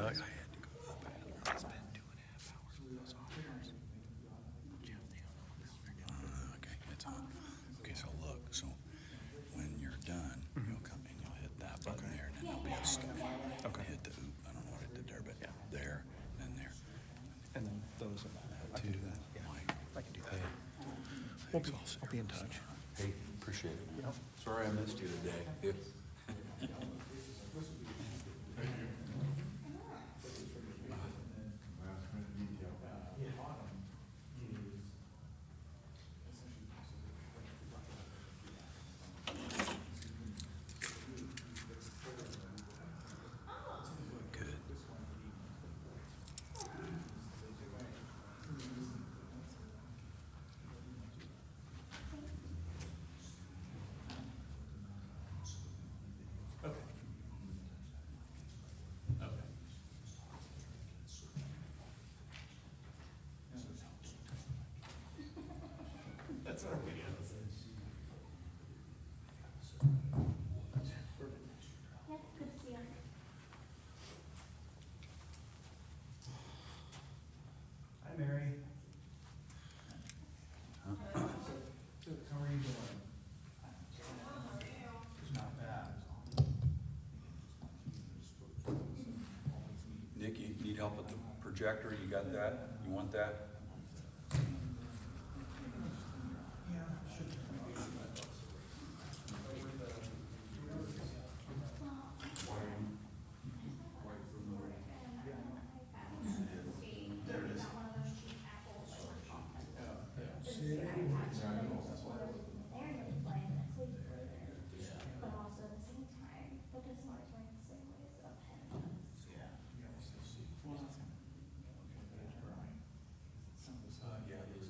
truck. I had to go up and I spent 2.5 hours with those officers. Okay, it's on. Okay, so look, so when you're done, you'll come and you'll hit that button there, and then there'll be a stop. Okay. Hit the oop. I don't know what it did there, but there, and there. And then those are, I can do that. Yeah, I can do that. I'll be in touch. Hey, appreciate it. Yep. Sorry I missed you today. Good. That's our video. Yep, good to see you. Hi, Mary. How are you doing? Not bad. Nick, you need help with the projector? You got that? You want that? But also at the same time, because Mark's wearing the same way as up Yeah, it is.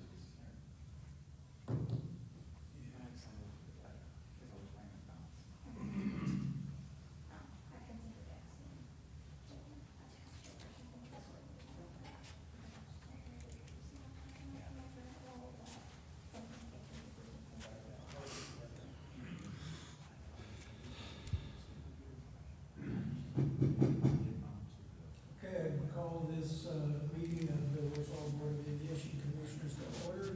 Okay, I call this meeting of the Warsaw Board of Aviation Commissioners to order,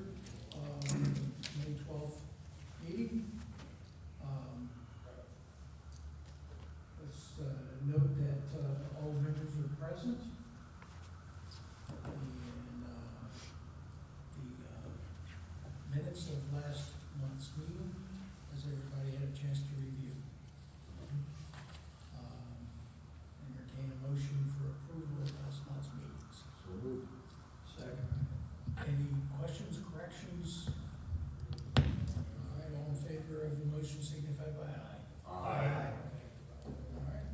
May 12th meeting. Let's note that all members are present. And the minutes of last month's meeting, has everybody had a chance to review? Entertain a motion for approval of last month's meetings. So moved. Second. Any questions, corrections? All right, all in favor of the motion signify by aye. Aye. All right.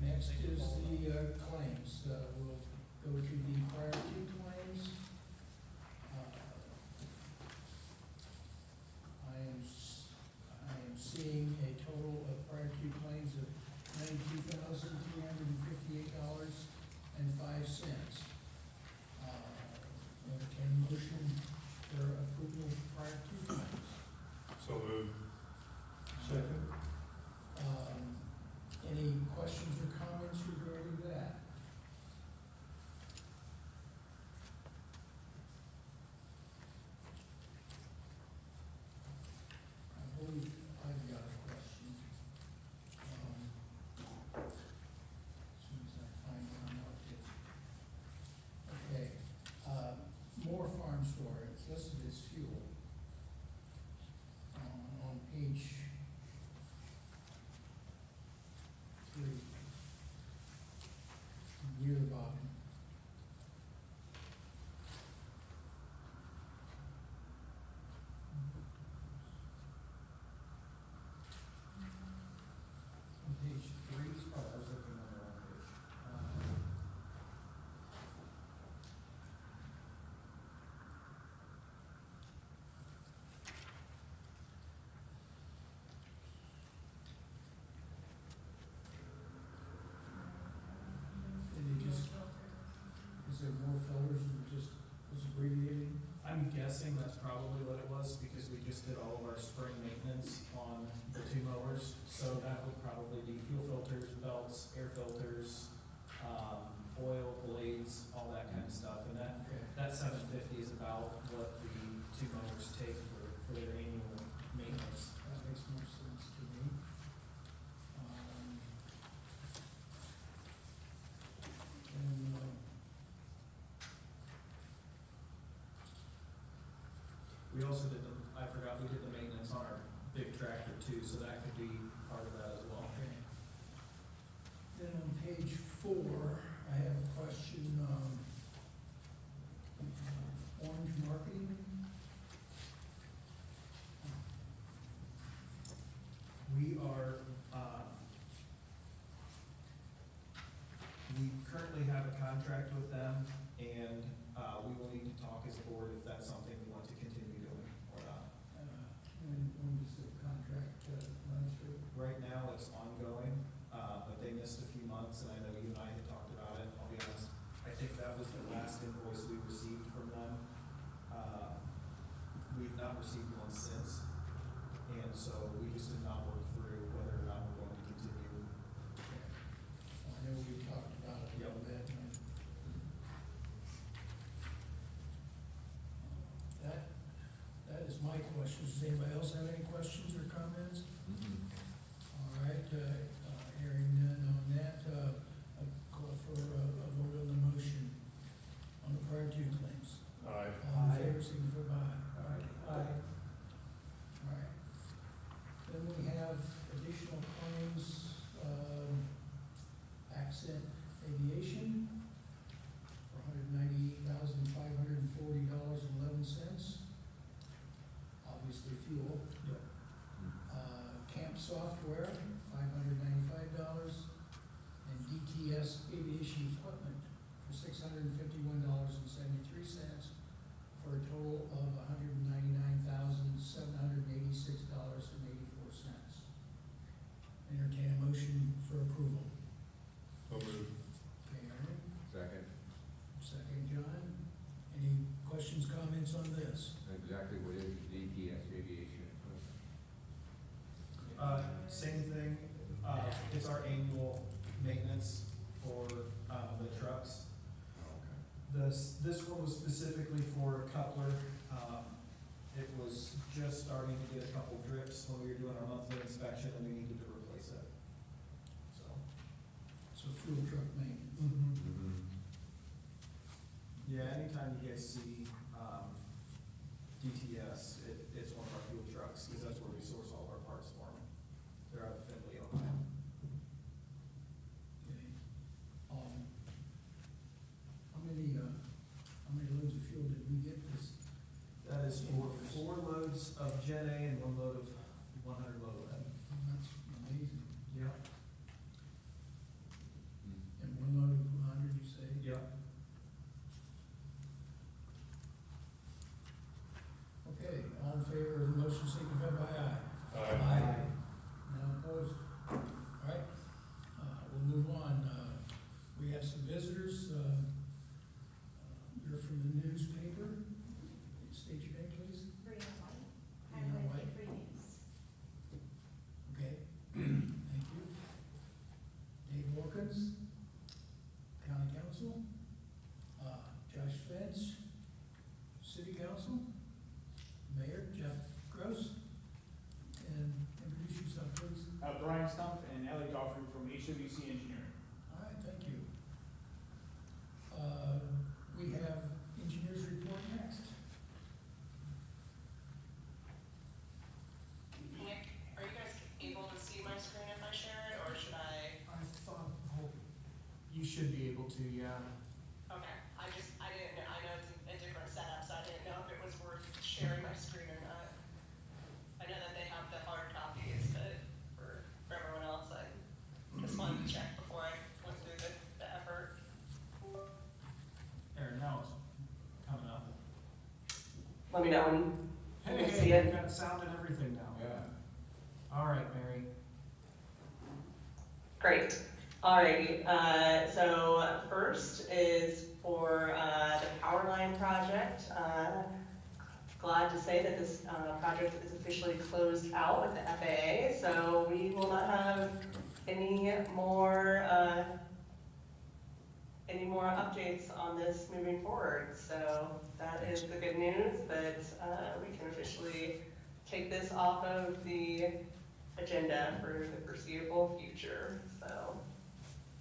Next is the claims. We'll go to the priority claims. I am seeing a total of priority claims of $92,358.05. Entertain a motion for approval of priority claims. So moved. Second. Any questions or comments regarding that? I believe I've got a question. As soon as I find one, I'll get. Okay, Moore Farm Store, it's listed as fuel. On page 3, near the bottom. On page 3, I was looking on the wrong page. Did they just, is there more fillers and just was abbreviated? I'm guessing that's probably what it was, because we just did all of our spring maintenance on the two mowers. So that would probably be fuel filters, belts, air filters, two mowers take for their annual maintenance. That makes more sense to me. And, We also did I forgot, we did the maintenance on our big tractor too, so that could be part of that as well. okay. Then on page 4, I have a question, orange marketing. We are, we currently have a contract with them, and, we will need to talk as a board if that's something we want to continue doing or not. When does the contract run through? Right now, it's ongoing, but they missed a few months, and I know you and I had talked about it, I'll be honest. I think that was the last invoice we received from them. We've not received one since, and so we just did not work through whether or not we're going to continue. I know we talked about it a little bit. That is my questions. Does anybody else have any questions or comments? All right, hearing none on that, I call for a vote on the motion on the prior two claims. Aye. All in favor, signify by aye. Aye. All right. Then we have additional claims, Accent Aviation for $198,540.11. Obviously fuel. Yep. Camp Software, $595, and DTS Aviation Equipment for $651.73, for a total of $199,786.84. Entertain a motion for approval. So moved. Okay, Ernie, Second. second, John. Any questions, comments on this? Exactly what is DPS aviation? Same thing, it's our annual maintenance for, the trucks. This one was specifically for a coupler. It was just starting to get a couple drips when we were doing our monthly inspection, and we needed to replace it. So. So fuel truck maintenance. Yeah, anytime you guys see, DTS, it's one of our fuel trucks, because that's where we source all of our parts for them. They're out of Findlay, Ohio. Okay. How many loads of fuel did we get this? That is for 4 loads of Gen A and 1 load of 100 load of M. That's amazing. Yep. And 1 load of 100, you say? Yep. Okay, all in favor of the motion, signify by aye. Aye. Now opposed? All right, we'll move on. We have some visitors. You're from the newspaper. State your name, please. Brianna White. Brianna I'm White. with Free News. Okay, thank you. Dave Wilkins, County Council. Josh Fentz, City Council. Mayor Jeff Gross. And introduce yourself, please. Brian Stump and Ellie Joffrey from HWC Engineering. All right, thank you. We have engineers report next. Nick, are you guys able to see my screen if I share it, or should I? I hope you should be able to, yeah. Okay, I didn't know, I know it's a different setup, so I didn't know if it was worth sharing my screen or not. I know that they have the hard copies, but for everyone else, I just wanted to check before I went through the effort. There, now it's coming up. Let me know when Hey, you see hey, it. we got sound and everything now. Yeah. All right, Mary. Great. Alrighty, so first is for the power line project. Glad to say that this project is officially closed out with the FAA, so we will not have any more any more updates on this moving forward. So that is the good news, but we can officially take this off of the agenda for the foreseeable future, so.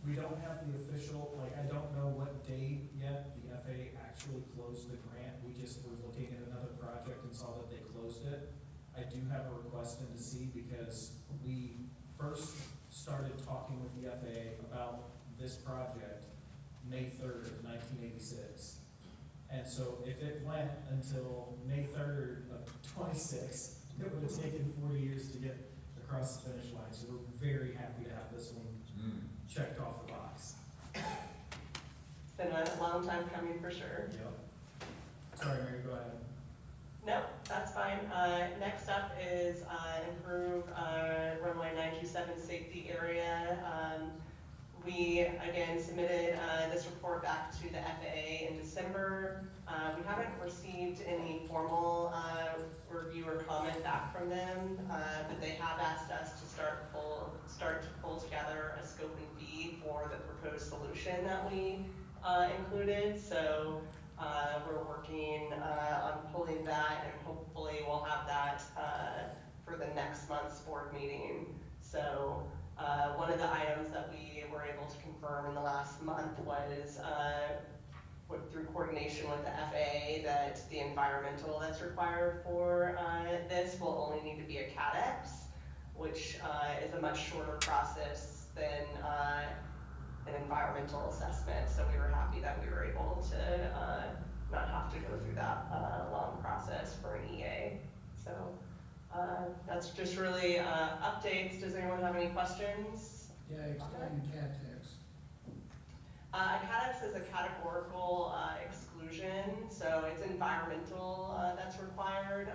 We don't have the official, like, I don't know what date yet the FAA actually closed the grant. We just were looking at another project and saw that they closed it. I do have a request in to see because we first started talking with the FAA about this project May 3rd of 1986. And so if it went until May 3rd of 26, it would have taken 40 years to get across the finish line. So we're very happy to have this one checked off the box. It's been a long time coming for sure. Yep. Sorry, Mary, go ahead. No, that's fine. Next up is improve runway 927 safety area. We, again, submitted this report back to the FAA in December. We haven't received any formal review or comment back from them, but they have asked us to start to pull together a scope and fee for the proposed solution that we included. So we're working on pulling that, and hopefully we'll have that for the next month's board meeting. So one of the items that we were able to confirm in the last month was through coordination with the FAA that the environmental that's required for this will only need to be a CADEX, which is a much shorter process than an environmental assessment. So we were happy that we were able to not have to go through that long process for an EA. So that's just really updates. Does anyone have any questions? Yeah, explain CATEX. CADEX is a categorical exclusion, so it's environmental that's required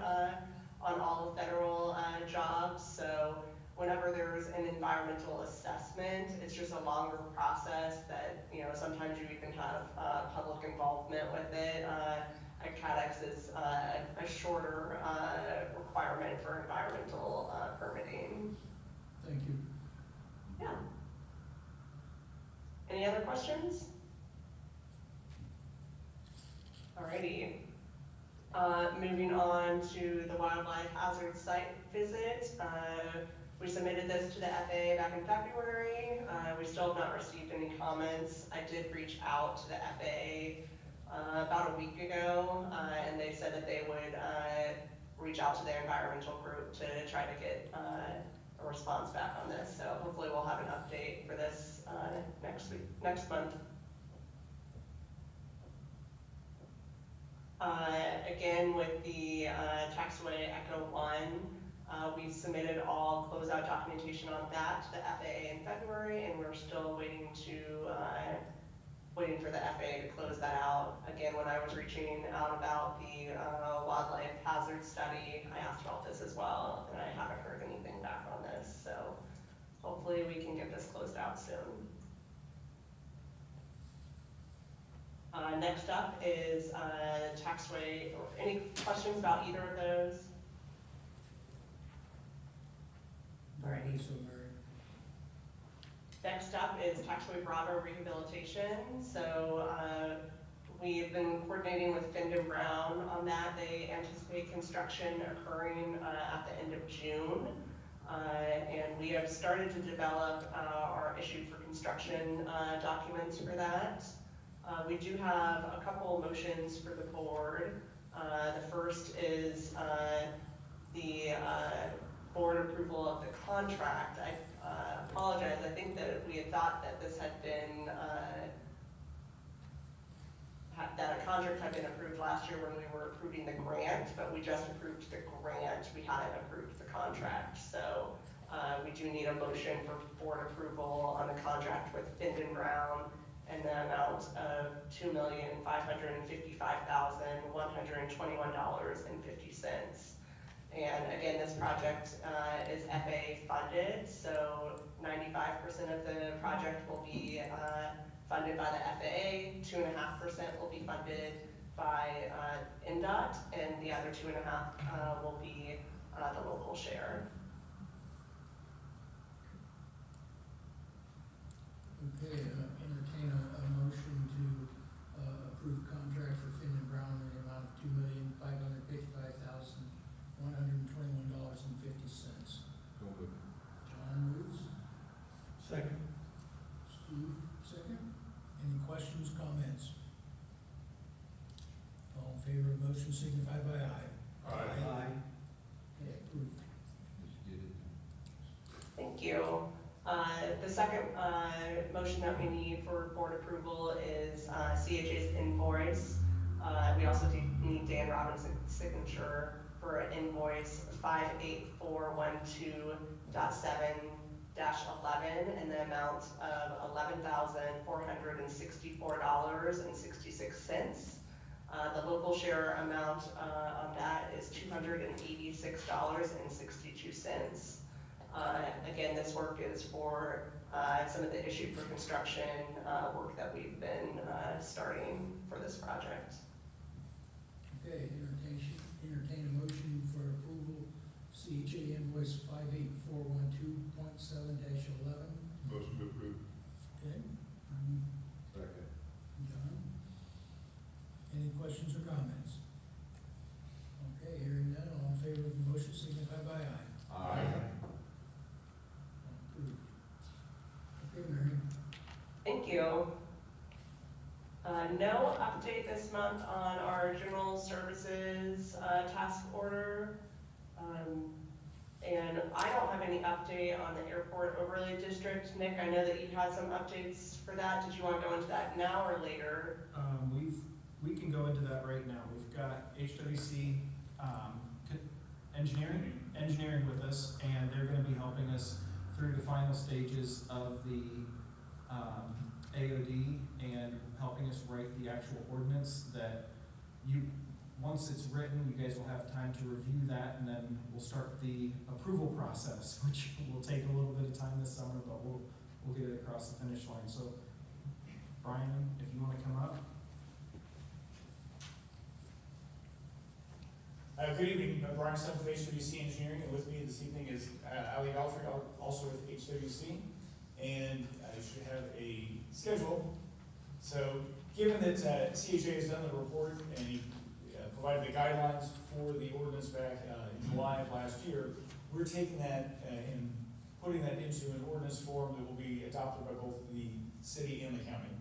on all federal jobs. So whenever there's an environmental assessment, it's just a longer process that, you know, sometimes you even have public involvement with it. A CADEX is a shorter requirement for environmental permitting. Thank you. Yeah. Any other questions? Alrighty. Moving on to the wildlife hazard site visit. We submitted this to the FAA back in February. We still have not received any comments. I did reach out to the FAA about a week ago, and they said that they would reach out to their environmental group to try to get a response back on this. So hopefully we'll have an update for this next month. Again, with the taxiway Echo 1, we submitted all closeout documentation on that to the FAA in February, and we're still waiting for the FAA to close that out. Again, when I was reaching out about the wildlife hazard study, I asked about this as well, and I haven't heard anything back on this. So hopefully we can get this closed out soon. Next up is taxiway. Any questions about either of those? All right. So, Mary. Next up is taxiway Bravo rehabilitation. So we've been coordinating with Findon Brown on that. They anticipate construction occurring at the end of June. And we have started to develop our issued for construction documents for that. We do have a couple motions for the board. The first is the board approval of the contract. I apologize, I think that we had thought that this had been, that a contract had been approved last year when we were approving the grant, but we just approved the grant, we hadn't approved the contract. So we do need a motion for board approval on the contract with Findon Brown and the amount of $2,555,121.50. And again, this project is FAA funded, so 95% of the project will be funded by the FAA, 2.5% will be funded by NDOT, and the other 2.5% will be the local share. Okay, entertain a motion to favor of the motion signify by aye. Aye. Okay, approved. Just get it. Thank you. The second, motion that we need for board approval is, CHA's invoice. We also need Dan Robbins' signature for an invoice 58412.7-11 in the amount of $11,464.66. The local share amount, on that is $286.62. Again, this work is for, some of the issue for construction, work that we've been, starting for this project. Okay, entertain a motion for approval, CHA invoice 58412.7-11. Motion to approve. Okay, Second. John? Any questions or comments? Okay, hearing none, all in favor of the motion signify by aye. Approved. Okay, Mary? Thank you. No update this month on our general services, task order. And I don't have any update on the airport overlay district. Nick, I know that you had some updates for that. Did you want to go into that now or later? We can go into that right now. We've got HWC, engineering with us, and they're gonna be helping us through the final stages of the, AOD and helping us write the actual ordinance that once it's written, you guys will have time to review that, and then we'll start the approval process, which will take a little bit of time this summer, but we'll get it across the finish line. So, Brian, if you wanna come up. Good evening, Brian Stumpf with HWC Engineering, and with me this evening is Ali Alfred, also with HWC, and you should have a schedule. So, given that CHA has done the report and he provided the guidelines for the ordinance back in July of last year, we're taking that and putting that into an ordinance form that will be adopted by both the city and the county,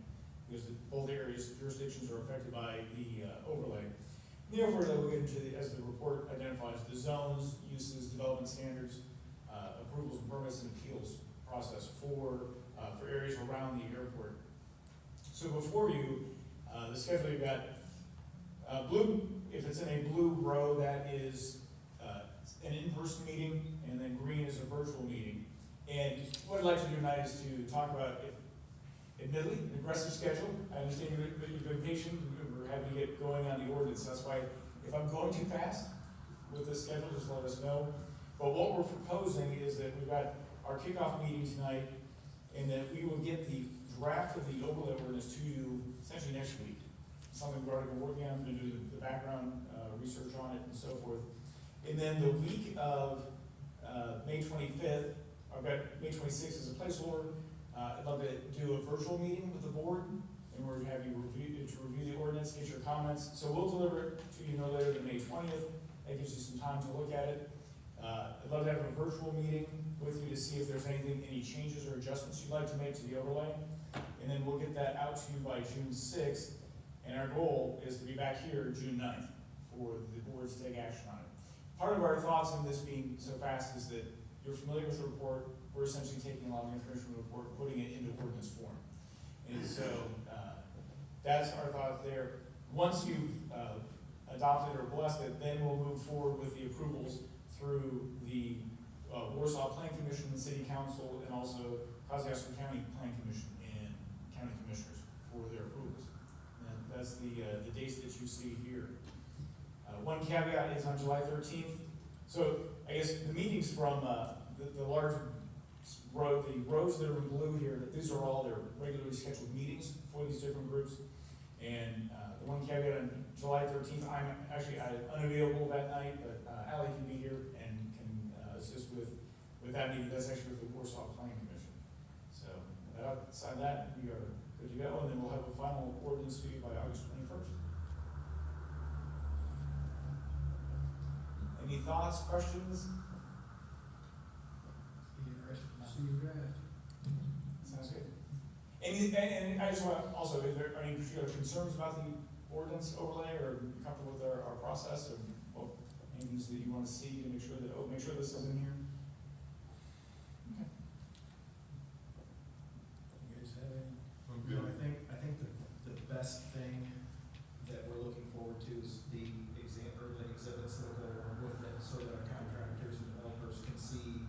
because both areas, jurisdictions are affected by the overlay. The overlay will get into, as the report identifies, the zones, uses, development standards, approvals and permits and appeals process for areas around the airport. So before you, the schedule you've got, blue, if it's in a blue row, that is an in-person meeting, and then green is a virtual meeting. And what I'd like to do tonight is to talk about, admittedly, an aggressive schedule. I understand you're vacation, we're having to get going on the ordinance. That's why, if I'm going too fast with this schedule, just let us know. But what we're proposing is that we've got our kickoff meeting tonight, and that we will get the draft of the overlay ordinance to you essentially next week. Something we've already been working on, to do the background research on it and so forth. And then the week of May 25th, I've got May 26th as a placeholder. I'd love to do a virtual meeting with the board, and we're going to have you review the ordinance, get your comments. So we'll deliver it to you no later than May 20th. That gives you some time to look at it. I'd love to have a virtual meeting with you to see if there's any changes or adjustments you'd like to make to the overlay. And then we'll get that out to you by June 6th. And our goal is to be back here June 9th for the boards to take action on it. Part of our thoughts on this being so fast is that you're familiar with the report. We're essentially taking a lot of information from the report, putting it into ordinance form. And so that's our thought there. Once you've adopted or blessed it, then we'll move forward with the approvals through the Warsaw Plan Commission and City Council, and also Kosciuszko County Plan Commission and County Commissioners for their approvals. And that's the dates that you see here. One caveat is on July 13th. So I guess the meetings from the large row, the rows that are in blue here, these are all their regularly scheduled meetings for these different groups. And the one caveat on July 13th, I'm actually unavailable that night, but Ali can be here and can assist with that meeting. That's actually with the Warsaw Planning Commission. So outside that, we are good to go, and then we'll have a final ordinance to you by August 21st. Any thoughts, questions? See your draft. Sounds good. And I just want to also, are there any particular concerns about the ordinance overlay, or you comfortable with our process, or what, any things that you wanna see to make sure that, make sure this is in here? Okay. You guys have any? You know, I think the best thing that we're looking forward to is the exhibits that go along with it, so that our contractors and developers can see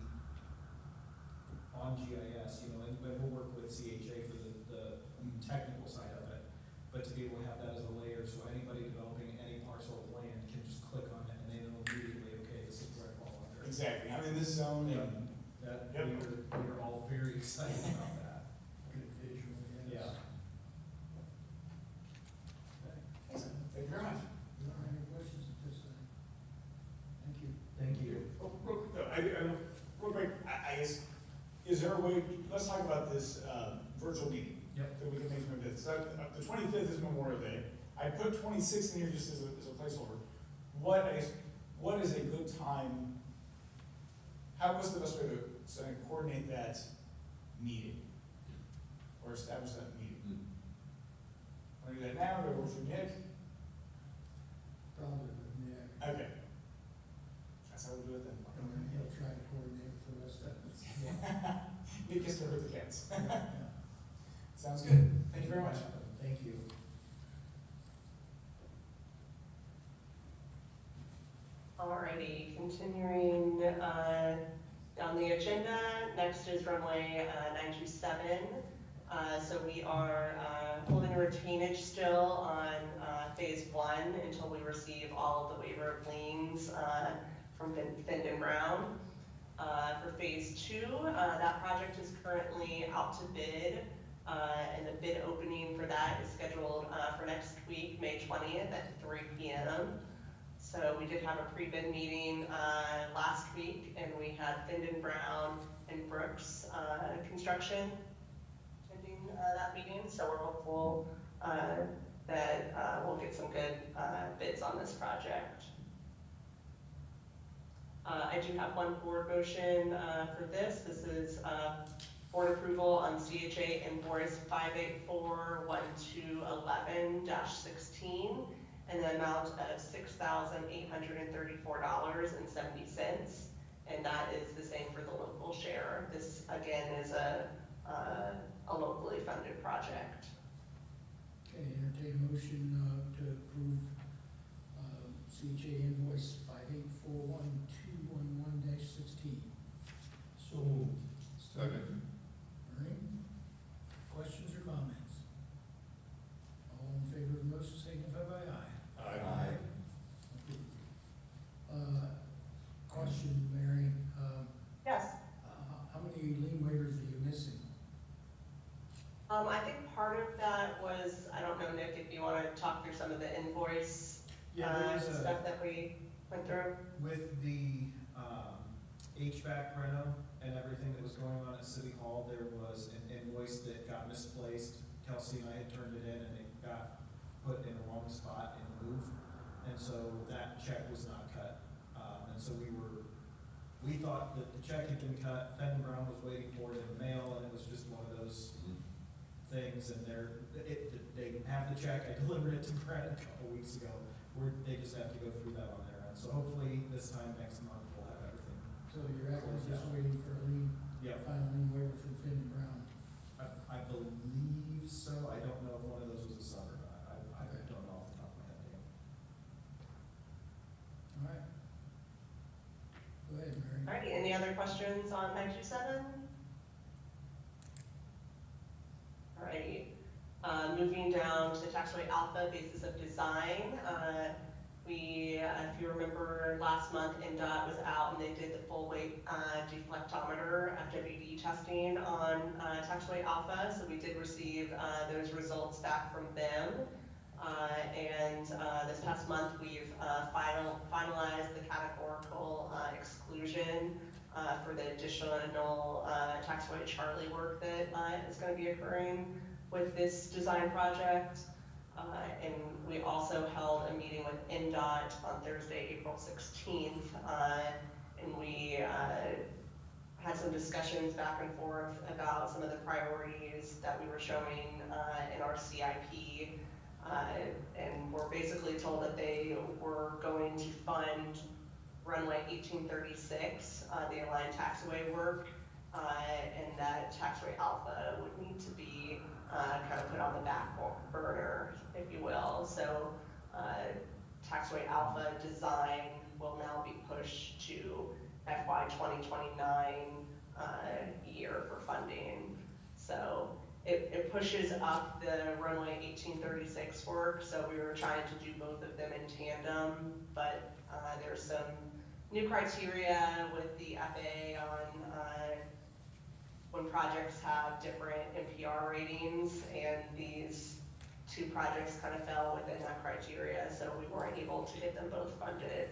on GIS, you know, and we'll work with CHA for the technical side of it, but to be able to have that as a layer, so anybody developing any parcel of land can just click on it and they know immediately, okay, this is where I fall under. Exactly, I'm in this zone, Yeah. and, That, Yep. we're all very excited about that. Good visual, yes. Yeah. excellent, thank you very much. You don't have any questions at this time? Thank you. Thank you. Oh, real quick, though, real quick, I guess, is there a way, let's talk about this, virtual meeting. Yep. That we can make from this. So, the 25th is Memorial Day. I put 26th in here just as a placeholder. What is a good time? What's the best way to coordinate that meeting? Or establish that meeting? Want to do that now, or work for Nick? Probably with Nick. Okay. That's how we'll do it then. And then he'll try to coordinate with the rest of us. Nick gets to hurt the cats. Yeah. Sounds good. Thank you very much. Thank you. Alrighty, continuing, down the agenda, next is runway, 927. So we are, holding a retainage still on, phase 1 until we receive all of the waiver of liens, from Findon Brown. For phase 2, that project is currently out to bid, and the bid opening for that is scheduled, for next week, May 20th at 3 p.m. So we did have a pre-bid meeting last week, and we had Findon Brown and Brooks Construction attending that meeting. So we're hopeful that we'll get some good bids on this project. I do have one board motion for this. This is board approval on CHA invoice 5841211-16. And the amount of $6,834.70, and that is the same for the local share. This again is a locally funded project. Okay, entertain a motion to approve CHA invoice 5841211-16. So moved. Second. Ernie, questions or comments? All in favor of the motion signify by aye. Aye. Question, Mary, Yes. how many lien waivers are you missing? I think part of that was, I don't know, Nick, if you want to talk through some of the invoice stuff that we went through. With the HVAC reno and everything that was going on at City Hall, there was an invoice that got misplaced. Kelsey and I had turned it in and it got put in the wrong spot and moved. And so that check was not cut. And so we thought that the check had been cut, Fenton Brown was waiting for it in the mail, and it was just one of those things, and they have the check, I delivered it to Brett a couple weeks ago, they just have to go through that on their end. So hopefully this time next month we'll have everything. So you're actually just waiting for a lien, Yeah, final lien waiver from Finn and Brown. I believe so, I don't know if one of those was a sub or not, I don't know off the top of my head, Dan. All right. Go ahead, Mary. Alrighty, any other questions on 927? Alrighty, moving down to taxway alpha basis of design. If you remember last month, NDOT was out and they did the full weight deflectometer FWD testing on taxway alpha. So we did receive those results back from them. And this past month, we've finalized the categorical exclusion for the additional taxway Charlie work that is going to be occurring with this design project. And we also held a meeting with NDOT on Thursday, April 16th, and we had some discussions back and forth about some of the priorities that we were showing in our CIP. And we're basically told that they were going to fund runway 1836, the Align taxiway work, and that taxiway alpha would need to be kind of put on the back burner, if you will. So taxiway alpha design will now be pushed to FY 2029 year for funding. So it pushes up the runway 1836 work, so we were trying to do both of them in tandem, but there's some new criteria with the FAA on when projects have different NPR ratings, and these two projects kind of fell within that criteria, so we weren't able to get them both funded.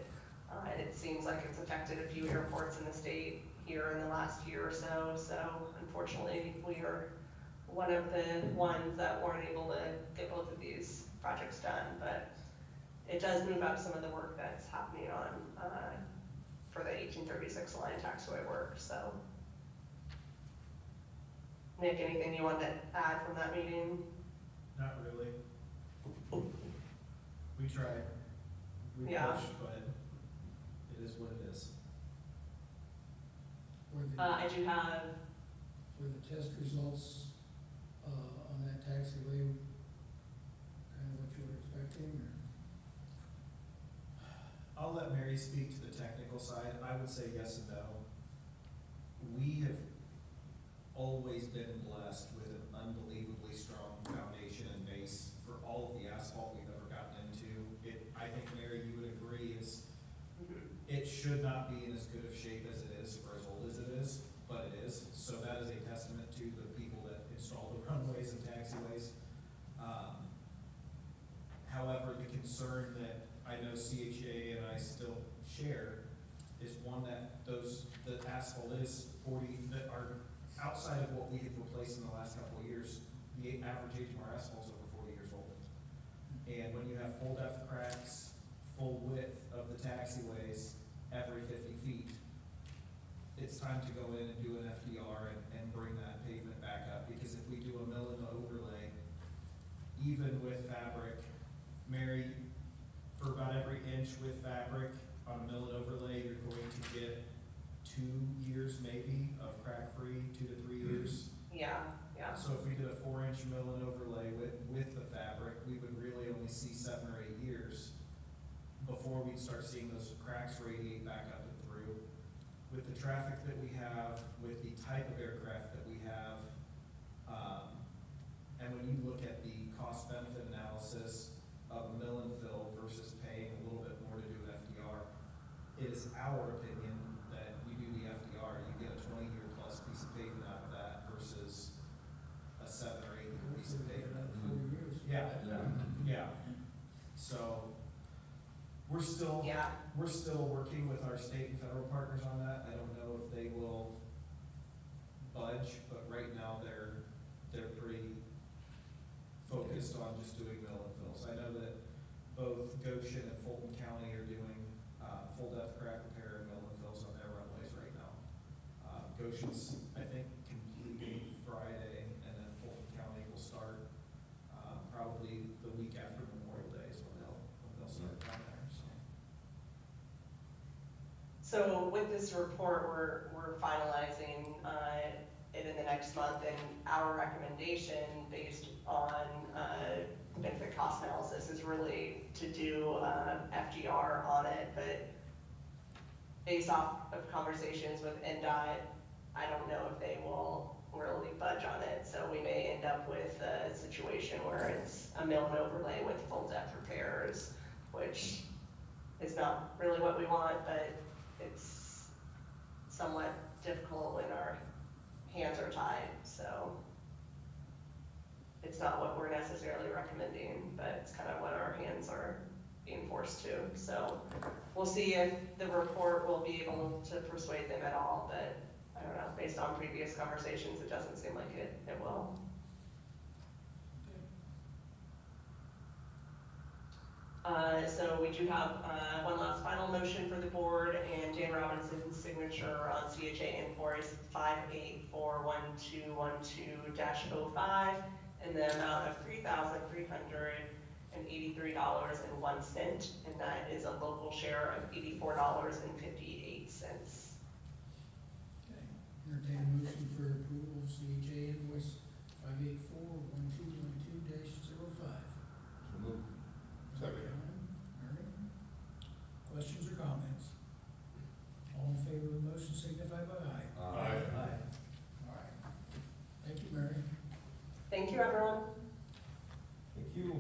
And it seems like it's affected a few airports in the state here in the last year or so, so unfortunately we are one of the ones that weren't able to get both of these projects done, but it does move up some of the work that's happening on, for the 1836 Align taxiway work, so. Nick, anything you want to add from that meeting? Not really. We tried. We Yeah. pushed, but it is what it is. Were the, I do have, were the test results, on that taxiway kind of what you were expecting, or? I'll let Mary speak to the technical side. I would say yes and no. We have always been blessed with an unbelievably strong foundation and base for all of the asphalt we've ever gotten into. I think, Mary, you would agree, it should not be in as good of shape as it is for as old as it is, but it is. So that is a testament to the people that install the runways and taxiways. However, the concern that I know CHA and I still share is one that the asphalt is 40, that are outside of what we have replaced in the last couple of years. The average age of our asphalt is over 40 years old. And when you have full depth cracks, full width of the taxiways every 50 feet, it's time to go in and do an FDR and bring that pavement back up. Because if we do a mill and overlay, even with fabric, Mary, for about every inch with fabric on a mill and overlay, you're going to get 2 years maybe of crack-free, 2 to 3 years. yeah. So if we did a 4-inch mill and overlay with the fabric, we would really only see 7 or 8 years before we'd start seeing those cracks radiate back up and through. With the traffic that we have, with the type of aircraft that we have, and when you look at the cost-benefit analysis of a mill and fill versus paying a little bit more to do an FDR, it is our opinion that you do the FDR, you get a 20-year plus piece of pavement out of that versus a 7 or 8 year piece of pavement. 4 years. Yeah, yeah. So we're still working with our state and federal partners on that. I don't know if they will budge, but right now they're pretty focused on just doing mill and fills. I know that both Goshen and Fulton County are doing full depth crack repair and mill and fills on their runways right now. Goshen's, I think, completing Friday, and then Fulton County will start probably the week after Memorial Day is when they'll start down there. So with this report, we're finalizing it in the next month, and our recommendation based on benefit cost analysis is really to do FGR on it, but based off of conversations with NDOT, I don't know if they will really budge on it, so we may end up with a situation where it's a mill and overlay with full depth repairs, which is not really what we want, but it's somewhat difficult when our hands are tied, so it's not what we're necessarily recommending, but it's kind of what our hands are being forced to. So we'll see if the report will be able to persuade them at all, but I don't know, based on previous conversations, it doesn't seem like it will. So we do have one last final motion for the board, and Dan Robinson's signature on CHA invoice 58411212-05 in the amount of $3,300 $1,083.01, and that is a local share of $84.58. Okay, entertain a motion for approval of CHA invoice 584-1212-05. So moved. Second. Mary? Questions or comments? All in favor of the motion signify by aye. Aye. All right. Thank you, Mary. Thank you, everyone. Thank you.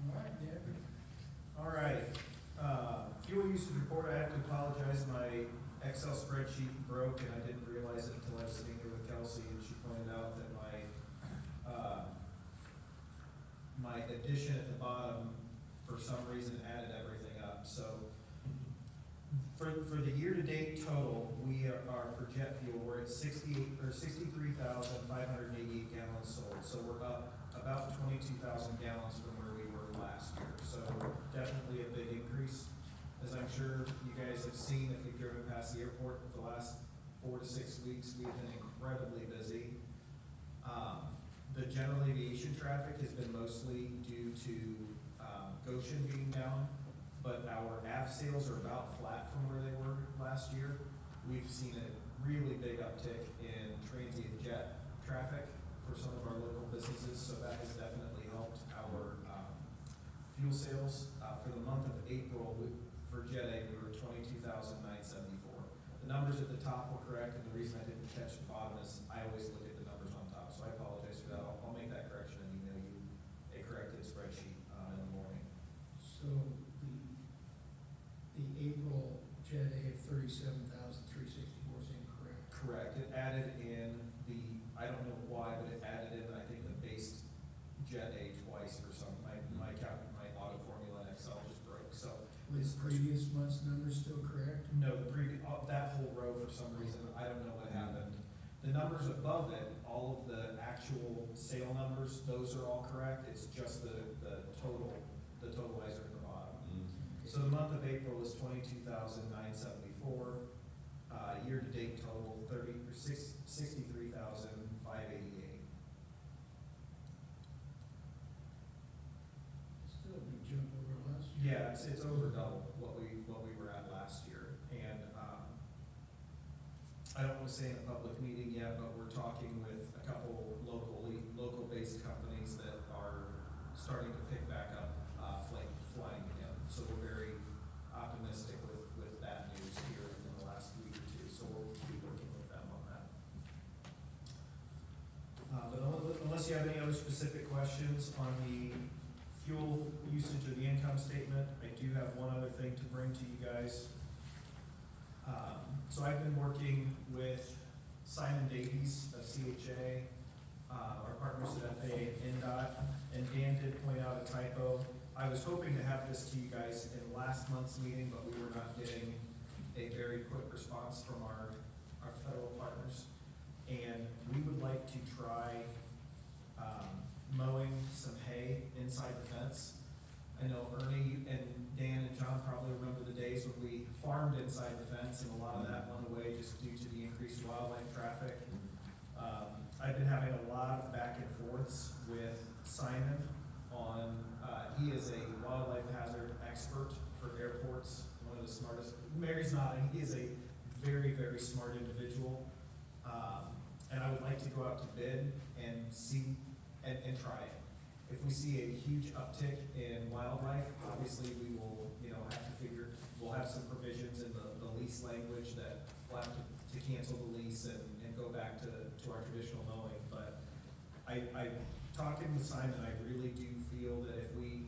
All right, Debbie. All right, fuel usage report, I have to apologize, my Excel spreadsheet broke and I didn't realize it until I was sitting here with Kelsey and she pointed out that my addition at the bottom, for some reason, added everything up, so for the year-to-date total, we are for jet fuel, we're at 63,588 gallons sold, so we're up about 22,000 gallons from where we were last year, so definitely a big increase. As I'm sure you guys have seen, if you've driven past the airport the last 4 to 6 weeks, we've been incredibly busy. The general aviation traffic has been mostly due to Goshen being down, but our av sales are about flat from where they were last year. We've seen a really big uptick in transient jet traffic for some of our local businesses, so that has definitely helped our fuel sales. For the month of April, for Jet A, we were 22,974. The numbers at the top were correct, and the reason I didn't catch the bottom is I always look at the numbers on top, so I apologize for that. I'll make that correction and email you a corrected spreadsheet in the morning. So the April Jet A of 37,364 is incorrect. Correct. It added in I don't know why, but it added in, I think, the base Jet A twice for some, my auto formula in Excel just broke, so. Was previous month's numbers still correct? No, the previous, that whole row for some reason, I don't know what happened. The numbers above it, all of the actual sale numbers, those are all correct, it's just the totalizer at the bottom. So the month of April is 22,974, year-to-date total 63,588. Still a big jump over last year. Yeah, it's over double what we were at last year, and, I don't want to say in a public meeting yet, but we're talking with a couple local-based companies that are starting to pick back up, flying again, so we're very optimistic with that news here in the last week or two, so we'll be working with them on that. But unless you have any other specific questions on the fuel usage or the income statement, I do have one other thing to bring to you guys. So I've been working with Simon Davies of CHA, our partners at FAA and NDOT, and Dan did point out a typo. I was hoping to have this to you guys in last month's meeting, but we were not getting a very quick response from our federal partners. And we would like to try mowing some hay inside the fence. I know Ernie and Dan and John probably remember the days when we farmed inside the fence, and a lot of that went away just due to the increased wildlife traffic. I've been having a lot of back and forths with Simon on, he is a wildlife hazard expert for airports, one of the smartest. Mary's nodding, he is a very, very smart individual. And I would like to go out to bid and see, and try it. If we see a huge uptick in wildlife, obviously we will, we'll have some provisions in the lease language that we'll have to cancel the lease and go back to our traditional mowing. But I talking with Simon, I really do feel that if we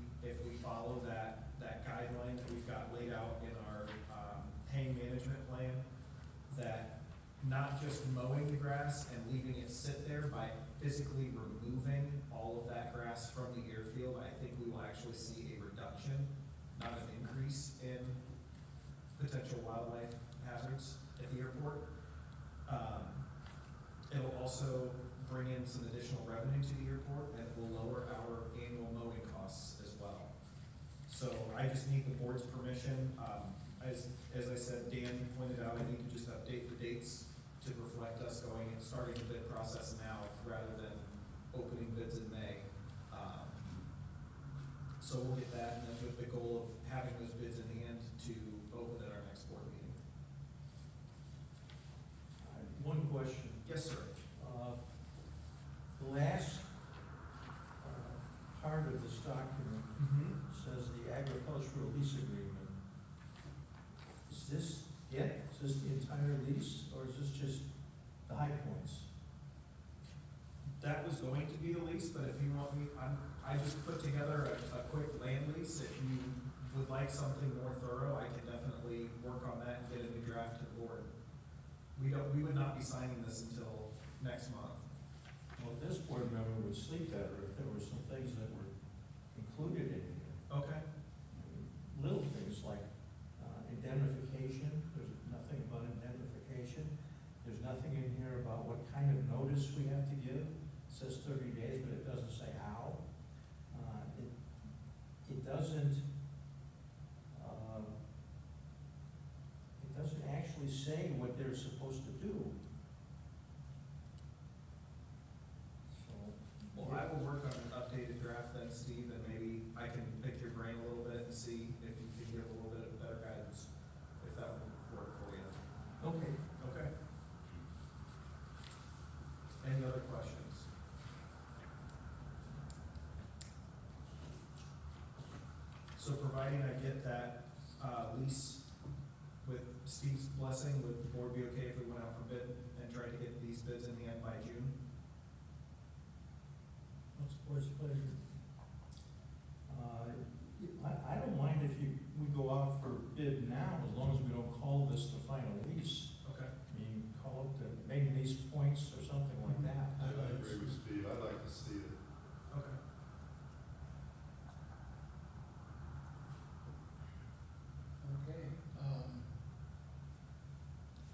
follow that guideline that we've got laid out in our hay management plan, that not just mowing the grass and leaving it sit there, by physically removing all of that grass from the airfield, I think we will actually see a reduction, not an increase in potential wildlife hazards at the airport. It'll also bring in some additional revenue to the airport, and it will lower our annual mowing costs as well. So I just need the board's permission. As I said, Dan pointed out, I need to just update the dates to to reflect us going and starting the bid process now rather than opening bids in May. So we'll get that, and then with the goal of having those bids in hand to open at our next board meeting. One question. Yes, sir. The last part of this document says the agricultural lease agreement. Is this it? Is this the entire lease, or is this just the high points? That was going to be the lease, but if you want me, I just put together a quick land lease. If you would like something more thorough, I can definitely work on that and get a new draft to the board. We would not be signing this until next month. Well, this board member would sleep better if there were some things that were included in here. Okay. Little things like indemnification, there's nothing about indemnification. There's nothing in here about what kind of notice we have to give. It says 30 days, but it doesn't say how. It doesn't actually say what they're supposed to do. So. Well, I will work on an updated draft then, Steve, and maybe I can pick your brain a little bit and see if you can get a little bit of better guidance, if that would work for you. Okay. Okay. Any other questions? So providing I get that, lease with Steve's blessing, would the board be okay if we went out for bid and tried to get these bids in hand by June? What's the board's pleasure? I don't mind if we go out for bid now, as long as we don't call this the final lease. Okay. I mean, call it the main lease points or something like that. I agree with Steve, I'd like to see it. Okay. Okay,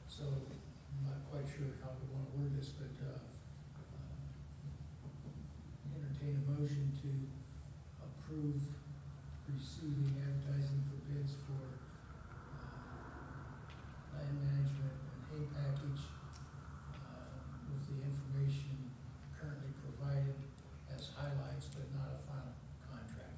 so I'm not quite sure how we want to word this, but, entertain a motion to approve receiving advertising for bids for, land management and hay package, with the information currently provided as highlights, but not a final contract.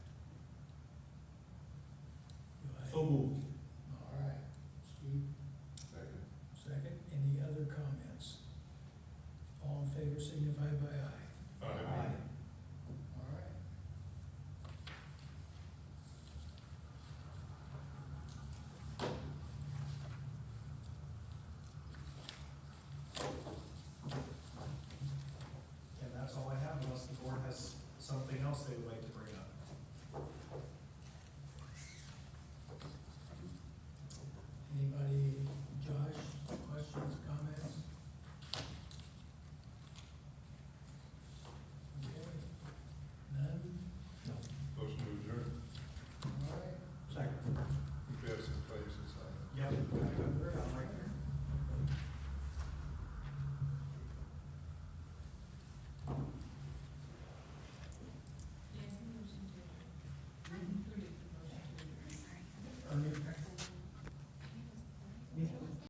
Do I- moved. All right, Steve, Second. second. Any other comments? All in favor signify by aye. Aye. All right. And that's all I have, unless the board has something else they would like